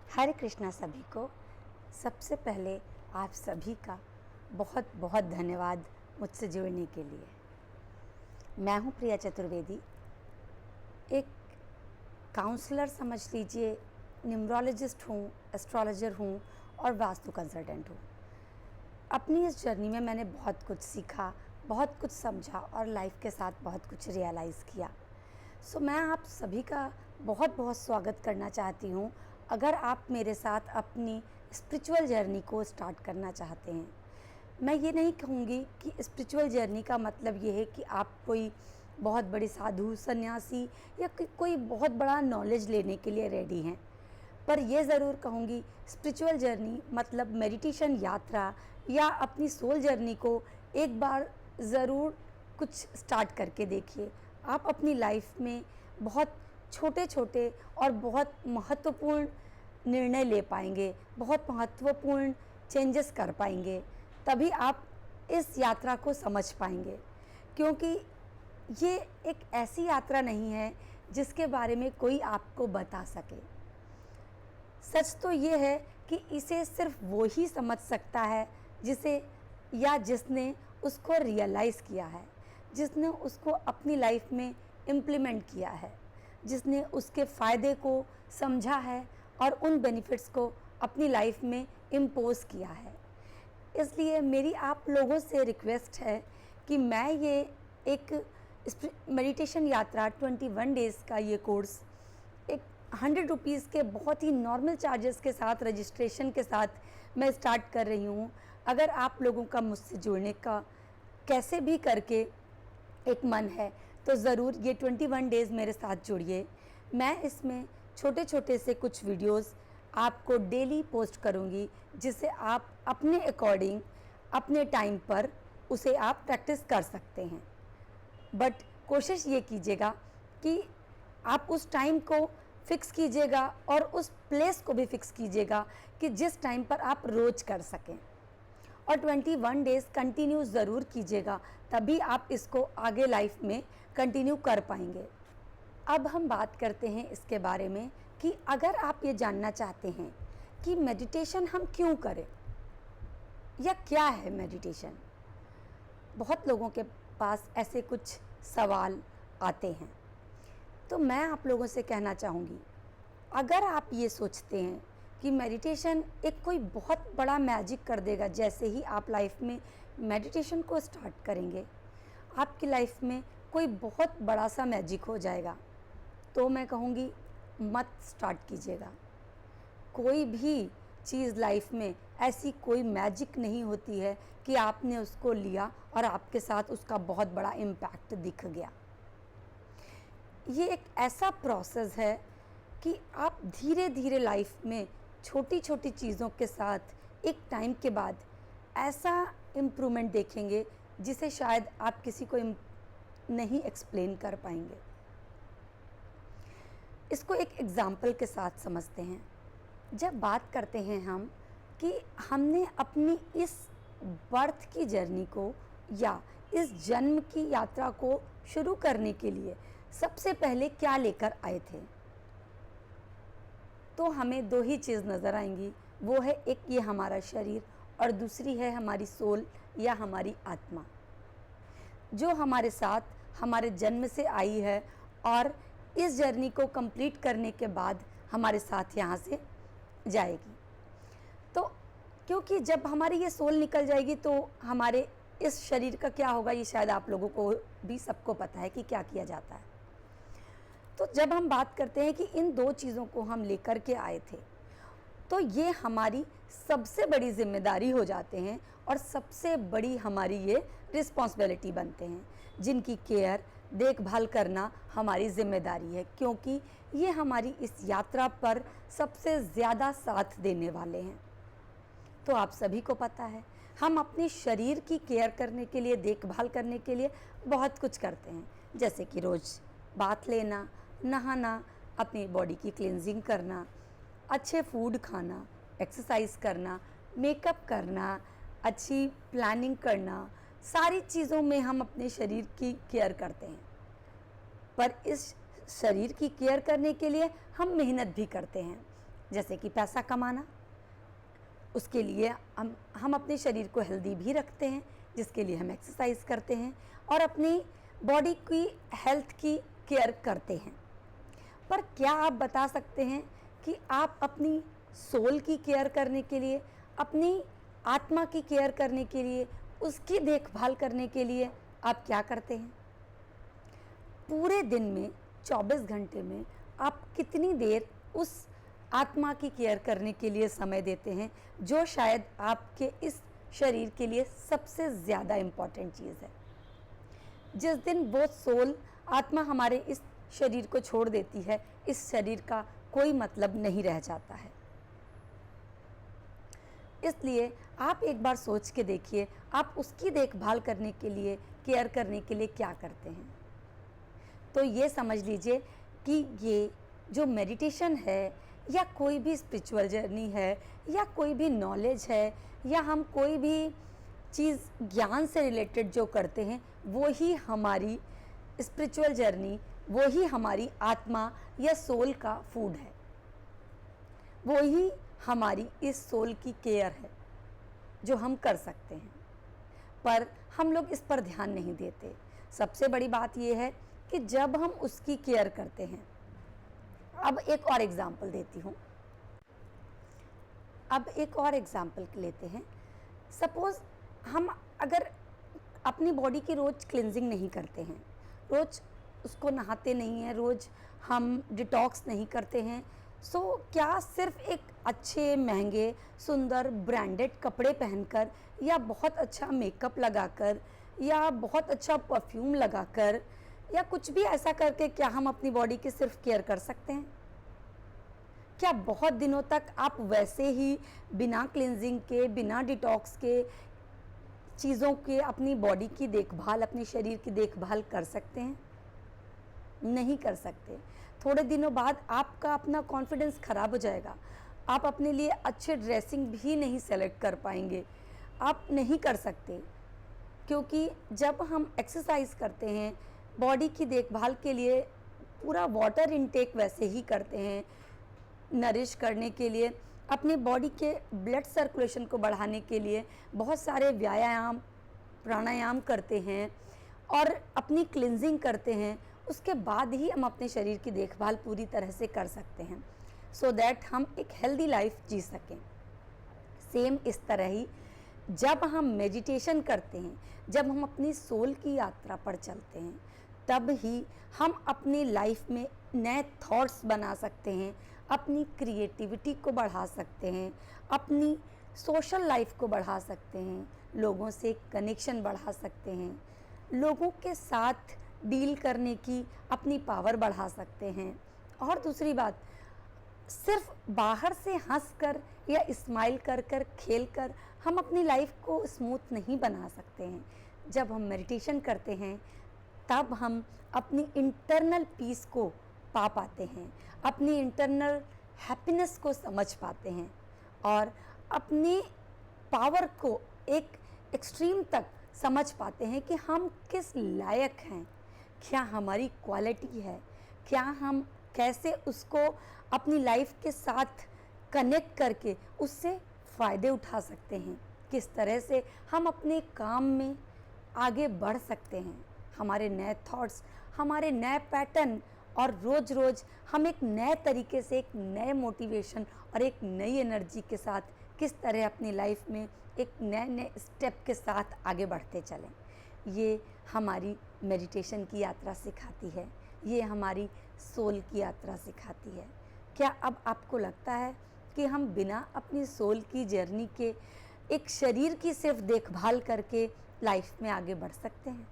हरे कृष्णा सभी को। सबसे पहले आप सभी का बहुत बहुत धन्यवाद मुझसे जुड़ने के लिए। मैं हूँ प्रिया चतुर्वेदी, एक काउंसलर समझ लीजिए, न्यूमरोलॉजिस्ट हूँ, एस्ट्रोलॉजर हूँ और वास्तु कंसल्टेंट हूँ। अपनी इस जर्नी में मैंने बहुत कुछ सीखा, बहुत कुछ समझा और लाइफ के साथ बहुत कुछ रियलाइज़ किया। मैं आप सभी का बहुत बहुत स्वागत करना चाहती हूँ। अगर आप मेरे साथ अपनी स्पिरिचुअल जर्नी को स्टार्ट करना चाहते हैं, मैं ये नहीं कहूँगी कि स्पिरिचुअल जर्नी का मतलब ये है कि आप कोई बहुत बड़ी साधु सन्यासी या कोई बहुत बड़ा नॉलेज लेने के लिए रेडी हैं, पर ये ज़रूर कहूँगी स्पिरिचुअल जर्नी मतलब मेडिटेशन यात्रा या अपनी सोल जर्नी को एक बार ज़रूर कुछ स्टार्ट करके देखिए। आप अपनी लाइफ में बहुत छोटे छोटे और बहुत महत्वपूर्ण निर्णय ले पाएंगे, बहुत महत्वपूर्ण चेंजेस कर पाएंगे, तभी आप इस यात्रा को समझ पाएंगे। क्योंकि ये एक ऐसी यात्रा नहीं है जिसके बारे में कोई आपको बता सके। सच तो ये है कि इसे सिर्फ वो ही समझ सकता है जिसे या जिसने उसको रियलाइज़ किया है, जिसने उसको अपनी लाइफ में इम्प्लीमेंट किया है, जिसने उसके फ़ायदे को समझा है और उन बेनिफिट्स को अपनी लाइफ में इम्पोज किया है। इसलिए मेरी आप लोगों से रिक्वेस्ट है कि मैं ये एक मेडिटेशन यात्रा 21 डेज़ का ये कोर्स एक 100 रुपीज़ के बहुत ही नॉर्मल चार्जेस के साथ, रजिस्ट्रेशन के साथ मैं स्टार्ट कर रही हूँ। अगर आप लोगों का मुझसे जुड़ने का कैसे भी करके एक मन है तो ज़रूर ये 21 डेज़ मेरे साथ जुड़िए। मैं इसमें छोटे छोटे से कुछ वीडियोस आपको डेली पोस्ट करूँगी, जिसे आप अपने अकॉर्डिंग अपने टाइम पर उसे आप प्रैक्टिस कर सकते हैं। बट कोशिश ये कीजिएगा कि आप उस टाइम को फिक्स कीजिएगा और उस प्लेस को भी फिक्स कीजिएगा कि जिस टाइम पर आप रोज़ कर सकें, और 21 डेज़ कंटिन्यू ज़रूर कीजिएगा, तभी आप इसको आगे लाइफ में कंटिन्यू कर पाएंगे। अब हम बात करते हैं इसके बारे में कि अगर आप ये जानना चाहते हैं कि मेडिटेशन हम क्यों करें या क्या है मेडिटेशन, बहुत लोगों के पास ऐसे कुछ सवाल आते हैं। तो मैं आप लोगों से कहना चाहूँगी, अगर आप ये सोचते हैं कि मेडिटेशन एक कोई बहुत बड़ा मैजिक कर देगा, जैसे ही आप लाइफ में मेडिटेशन को स्टार्ट करेंगे आपकी लाइफ में कोई बहुत बड़ा सा मैजिक हो जाएगा, तो मैं कहूँगी मत स्टार्ट कीजिएगा। कोई भी चीज़ लाइफ में ऐसी कोई मैजिक नहीं होती है कि आपने उसको लिया और आपके साथ उसका बहुत बड़ा इम्पैक्ट दिख गया। ये एक ऐसा प्रोसेस है कि आप धीरे धीरे लाइफ में छोटी छोटी चीज़ों के साथ एक टाइम के बाद ऐसा इम्प्रूवमेंट देखेंगे जिसे शायद आप किसी को नहीं एक्सप्लेन कर पाएंगे। इसको एक एग्ज़ाम्पल के साथ समझते हैं। जब बात करते हैं हम कि हमने अपनी इस बर्थ की जर्नी को या इस जन्म की यात्रा को शुरू करने के लिए सबसे पहले क्या लेकर आए थे, तो हमें दो ही चीज़ नज़र आएंगी। वो है एक ये हमारा शरीर और दूसरी है हमारी सोल या हमारी आत्मा, जो हमारे साथ हमारे जन्म से आई है और इस जर्नी को कंप्लीट करने के बाद हमारे साथ यहाँ से जाएगी। तो क्योंकि जब हमारी ये सोल निकल जाएगी तो हमारे इस शरीर का क्या होगा, ये शायद आप लोगों को भी सबको पता है कि क्या किया जाता है। तो जब हम बात करते हैं कि इन दो चीज़ों को हम लेकर के आए थे, तो ये हमारी सबसे बड़ी जिम्मेदारी हो जाते हैं और सबसे बड़ी हमारी ये रिस्पॉन्सिबिलिटी बनते हैं, जिनकी केयर देखभाल करना हमारी जिम्मेदारी है, क्योंकि ये हमारी इस यात्रा पर सबसे ज़्यादा साथ देने वाले हैं। तो आप सभी को पता है, हम अपने शरीर की केयर करने के लिए, देखभाल करने के लिए बहुत कुछ करते हैं, जैसे कि रोज़ बाथ लेना, नहाना, अपनी बॉडी की क्लींजिंग करना, अच्छे फूड खाना, एक्सरसाइज करना, मेकअप करना, अच्छी प्लानिंग करना, सारी चीज़ों में हम अपने शरीर की केयर करते हैं। पर इस शरीर की केयर करने के लिए हम मेहनत भी करते हैं। जैसे कि पैसा कमाना, उसके लिए हम अपने शरीर को हेल्दी भी रखते हैं, जिसके लिए हम एक्सरसाइज करते हैं और अपनी बॉडी की हेल्थ की केयर करते हैं। पर क्या आप बता सकते हैं कि आप अपनी सोल की केयर करने के लिए, अपनी आत्मा की केयर करने के लिए, उसकी देखभाल करने के लिए आप क्या करते हैं? पूरे दिन में 24 घंटे में आप कितनी देर उस आत्मा की केयर करने के लिए समय देते हैं, जो शायद आपके इस शरीर के लिए सबसे ज़्यादा इम्पॉर्टेंट चीज़ है। जिस दिन वो सोल, आत्मा हमारे इस शरीर को छोड़ देती है, इस शरीर का कोई मतलब नहीं रह जाता है। इसलिए आप एक बार सोच के देखिए, आप उसकी देखभाल करने के लिए, केयर करने के लिए क्या करते हैं। तो ये समझ लीजिए कि ये जो मेडिटेशन है या कोई भी स्पिरिचुअल जर्नी है या कोई भी नॉलेज है या हम कोई भी चीज़ ज्ञान से रिलेटेड जो करते हैं, वो ही हमारी स्पिरिचुअल जर्नी, वो ही हमारी आत्मा या सोल का फूड है, वो ही हमारी इस सोल की केयर है जो हम कर सकते हैं। पर हम लोग इस पर ध्यान नहीं देते। सबसे बड़ी बात यह है कि जब हम उसकी केयर करते हैं, अब एक और एग्जाम्पल देती हूँ, अब एक और एग्जाम्पल लेते हैं। सपोज़ हम अगर अपनी बॉडी की रोज़ क्लिनजिंग नहीं करते हैं, रोज़ उसको नहाते नहीं हैं, रोज़ हम डिटॉक्स नहीं करते हैं, सो क्या सिर्फ एक अच्छे, महंगे, सुंदर, ब्रांडेड कपड़े पहनकर या बहुत अच्छा मेकअप लगाकर या बहुत अच्छा परफ्यूम लगाकर या कुछ भी ऐसा करके क्या हम अपनी बॉडी की सिर्फ केयर कर सकते हैं? क्या बहुत दिनों तक आप वैसे ही बिना क्लिनजिंग के, बिना डिटॉक्स के चीज़ों के अपनी बॉडी की देखभाल, अपने शरीर की देखभाल कर सकते हैं? नहीं कर सकते। थोड़े दिनों बाद आपका अपना कॉन्फिडेंस ख़राब हो जाएगा। आप अपने लिए अच्छे ड्रेसिंग भी नहीं सेलेक्ट कर पाएंगे। आप नहीं कर सकते, क्योंकि जब हम एक्सरसाइज करते हैं, बॉडी की देखभाल के लिए पूरा वाटर इनटेक वैसे ही करते हैं, नरिश करने के लिए, अपने बॉडी के ब्लड सर्कुलेशन को बढ़ाने के लिए बहुत सारे व्यायाम, प्राणायाम करते हैं और अपनी क्लिनजिंग करते हैं, उसके बाद ही हम अपने शरीर की देखभाल पूरी तरह से कर सकते हैं, सो दैट हम एक हेल्दी लाइफ जी सकें। सेम इस तरह ही जब हम मेडिटेशन करते हैं, जब हम अपनी सोल की यात्रा पर चलते हैं, तब ही हम अपनी लाइफ में नए थॉट्स बना सकते हैं, अपनी क्रिएटिविटी को बढ़ा सकते हैं, अपनी सोशल लाइफ को बढ़ा सकते हैं, लोगों से कनेक्शन बढ़ा सकते हैं, लोगों के साथ डील करने की अपनी पावर बढ़ा सकते हैं। और दूसरी बात, सिर्फ बाहर से हंसकर या स्माइल कर कर, खेल कर हम अपनी लाइफ को स्मूथ नहीं बना सकते हैं। जब हम मेडिटेशन करते हैं, तब हम अपनी इंटरनल पीस को पा पाते हैं, अपनी इंटरनल हैप्पीनेस को समझ पाते हैं और अपनी पावर को एक एक्सट्रीम तक समझ पाते हैं कि हम किस लायक हैं, क्या हमारी क्वालिटी है, क्या हम कैसे उसको अपनी लाइफ के साथ कनेक्ट करके उससे फ़ायदे उठा सकते हैं, किस तरह से हम अपने काम में आगे बढ़ सकते हैं, हमारे नए थॉट्स, हमारे नए पैटर्न, और रोज़ रोज़ हम एक नए तरीके से, एक नए मोटिवेशन और एक नई एनर्जी के साथ किस तरह अपनी लाइफ में एक नए नए स्टेप के साथ आगे बढ़ते चलें। ये हमारी मेडिटेशन की यात्रा सिखाती है, ये हमारी सोल की यात्रा सिखाती है। क्या अब आपको लगता है कि हम बिना अपनी सोल की जर्नी के एक शरीर की सिर्फ देखभाल करके लाइफ में आगे बढ़ सकते हैं?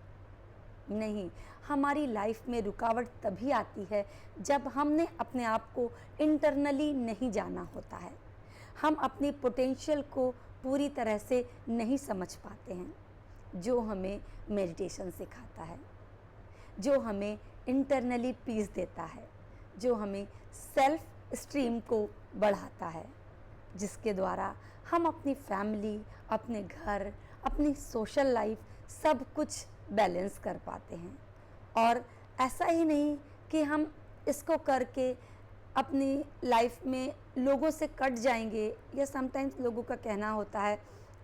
नहीं, हमारी लाइफ में रुकावट तभी आती है जब हमने अपने आप को इंटरनली नहीं जाना होता है, हम अपनी पोटेंशियल को पूरी तरह से नहीं समझ पाते हैं, जो हमें मेडिटेशन सिखाता है, जो हमें इंटरनली पीस देता है, जो हमें सेल्फ स्टीम को बढ़ाता है, जिसके द्वारा हम अपनी फैमिली, अपने घर, अपनी सोशल लाइफ सब कुछ बैलेंस कर पाते हैं। और ऐसा ही नहीं कि हम इसको करके अपनी लाइफ में लोगों से कट जाएंगे, या समटाइम्स लोगों का कहना होता है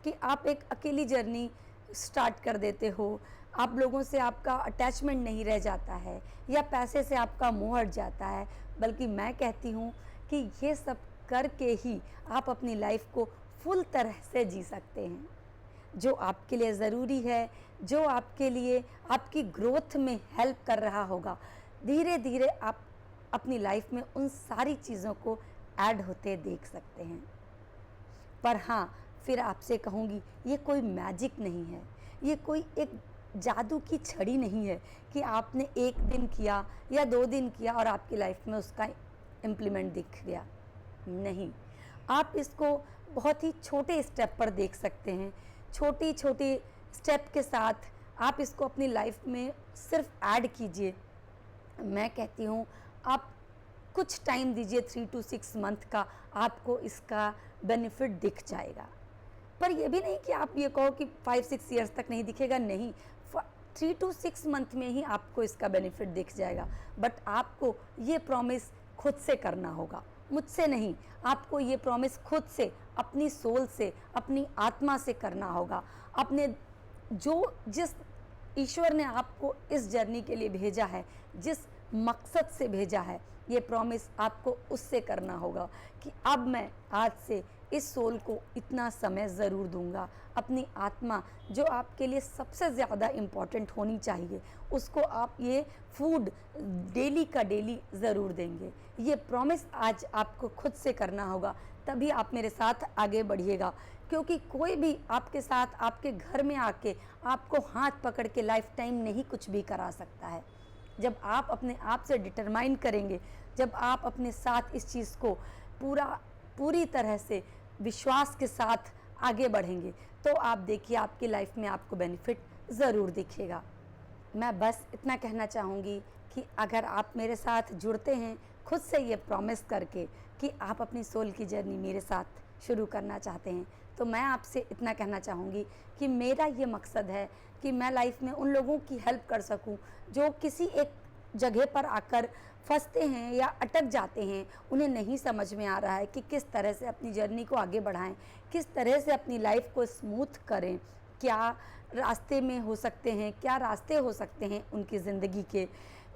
कि आप एक अकेली जर्नी स्टार्ट कर देते हो, आप लोगों से आपका अटैचमेंट नहीं रह जाता है, या पैसे से आपका मोह हट जाता है। बल्कि मैं कहती हूँ कि ये सब करके ही आप अपनी लाइफ को फुल तरह से जी सकते हैं। जो आपके लिए ज़रूरी है, जो आपके लिए आपकी ग्रोथ में हेल्प कर रहा होगा, धीरे धीरे आप अपनी लाइफ में उन सारी चीज़ों को ऐड होते देख सकते हैं। पर हाँ, फिर आपसे कहूँगी, ये कोई मैजिक नहीं है, ये कोई एक जादू की छड़ी नहीं है कि आपने एक दिन किया या 2 दिन किया और आपकी लाइफ में उसका इम्प्लीमेंट दिख गया। नहीं, आप इसको बहुत ही छोटे स्टेप पर देख सकते हैं। छोटी छोटी स्टेप के साथ आप इसको अपनी लाइफ में सिर्फ ऐड कीजिए। मैं कहती हूँ आप कुछ टाइम दीजिए, 3 to 6 मंथ का, आपको इसका बेनिफिट दिख जाएगा। पर यह भी नहीं कि आप ये कहो कि 5-6 ईयर्स तक नहीं दिखेगा, नहीं, 3 to 6 मंथ में ही आपको इसका बेनिफिट दिख जाएगा। बट आपको ये प्रॉमिस खुद से करना होगा, मुझसे नहीं। आपको ये प्रॉमिस खुद से, अपनी सोल से, अपनी आत्मा से करना होगा। अपने जिस ईश्वर ने आपको इस जर्नी के लिए भेजा है, जिस मकसद से भेजा है, ये प्रॉमिस आपको उससे करना होगा कि अब मैं आज से इस सोल को इतना समय ज़रूर दूंगा। अपनी आत्मा जो आपके लिए सबसे ज़्यादा इम्पॉर्टेंट होनी चाहिए, उसको आप ये फूड डेली का डेली ज़रूर देंगे। ये प्रॉमिस आज आपको खुद से करना होगा, तभी आप मेरे साथ आगे बढ़िएगा। क्योंकि कोई भी आपके साथ आपके घर में आके आपको हाथ पकड़ के लाइफ टाइम नहीं कुछ भी करा सकता है। जब आप अपने आप से डिटरमाइन करेंगे, जब आप अपने साथ इस चीज़ को पूरी तरह से विश्वास के साथ आगे बढ़ेंगे, तो आप देखिए आपकी लाइफ में आपको बेनिफिट ज़रूर दिखेगा। मैं बस इतना कहना चाहूँगी कि अगर आप मेरे साथ जुड़ते हैं खुद से ये प्रॉमिस करके कि आप अपनी सोल की जर्नी मेरे साथ शुरू करना चाहते हैं, तो मैं आपसे इतना कहना चाहूँगी कि मेरा ये मकसद है कि मैं लाइफ में उन लोगों की हेल्प कर सकूँ जो किसी एक जगह पर आकर फंसते हैं या अटक जाते हैं। उन्हें नहीं समझ में आ रहा है कि किस तरह से अपनी जर्नी को आगे बढ़ाएं, किस तरह से अपनी लाइफ को स्मूथ करें, क्या रास्ते में हो सकते हैं, क्या रास्ते हो सकते हैं उनकी ज़िंदगी के,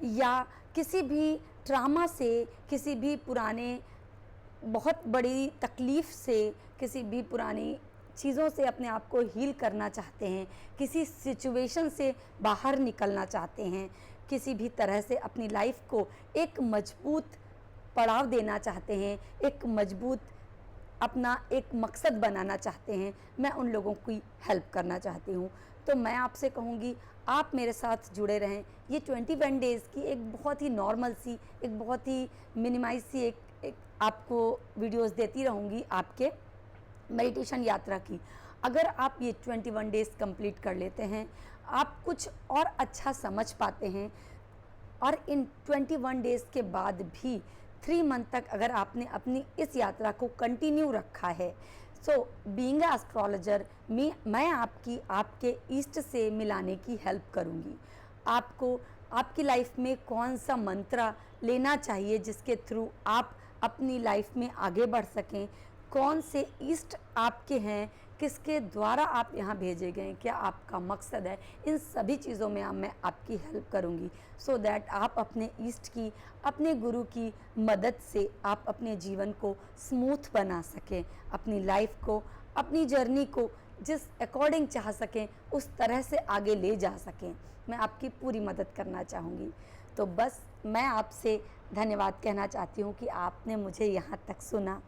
या किसी भी ट्रामा से, किसी भी पुराने बहुत बड़ी तकलीफ़ से, किसी भी पुरानी चीज़ों से अपने आप को हील करना चाहते हैं, किसी सिचुएशन से बाहर निकलना चाहते हैं, किसी भी तरह से अपनी लाइफ को एक मजबूत पड़ाव देना चाहते हैं, एक मजबूत अपना एक मकसद बनाना चाहते हैं, मैं उन लोगों की हेल्प करना चाहती हूँ। तो मैं आपसे कहूँगी आप मेरे साथ जुड़े रहें। ये 21 डेज़ की एक बहुत ही नॉर्मल सी, एक बहुत ही मिनिमाइज सी एक आपको वीडियोस देती रहूँगी आपके मेडिटेशन यात्रा की। अगर आप ये 21 डेज़ कंप्लीट कर लेते हैं, आप कुछ और अच्छा समझ पाते हैं, और इन 21 डेज़ के बाद भी 3 मंथ तक अगर आपने अपनी इस यात्रा को कंटिन्यू रखा है, सो बीइंग अ एस्ट्रोलॉजर मैं आपके ईस्ट से मिलाने की हेल्प करूँगी। आपको आपकी लाइफ में कौन सा मंत्र लेना चाहिए जिसके थ्रू आप अपनी लाइफ में आगे बढ़ सकें, कौन से ईस्ट आपके हैं, किसके द्वारा आप यहाँ भेजे गए, क्या आपका मकसद है, इन सभी चीज़ों में मैं आपकी हेल्प करूँगी, सो दैट आप अपने ईस्ट की, अपने गुरु की मदद से आप अपने जीवन को स्मूथ बना सकें, अपनी लाइफ को, अपनी जर्नी को जिस अकॉर्डिंग चाह सकें उस तरह से आगे ले जा सकें। मैं आपकी पूरी मदद करना चाहूँगी। तो बस मैं आपसे धन्यवाद कहना चाहती हूँ कि आपने मुझे यहाँ तक सुना।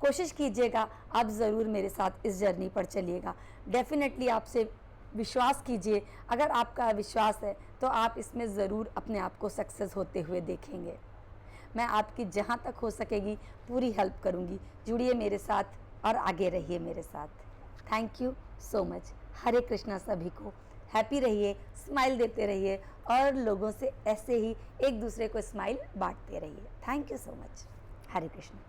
कोशिश कीजिएगा आप ज़रूर मेरे साथ इस जर्नी पर चलिएगा। डेफिनेटली आपसे विश्वास कीजिए, अगर आपका विश्वास है तो आप इसमें ज़रूर अपने आप को सक्सेस होते हुए देखेंगे। मैं आपकी जहाँ तक हो सकेगी पूरी हेल्प करूँगी। जुड़िए मेरे साथ और आगे रहिए मेरे साथ। Thank you so much. Hare Krishna सभी को। हैप्पी रहिए, स्माइल देते रहिए और लोगों से ऐसे ही एक दूसरे को स्माइल बांटते रहिए। Thank you so much. Hare Krishna.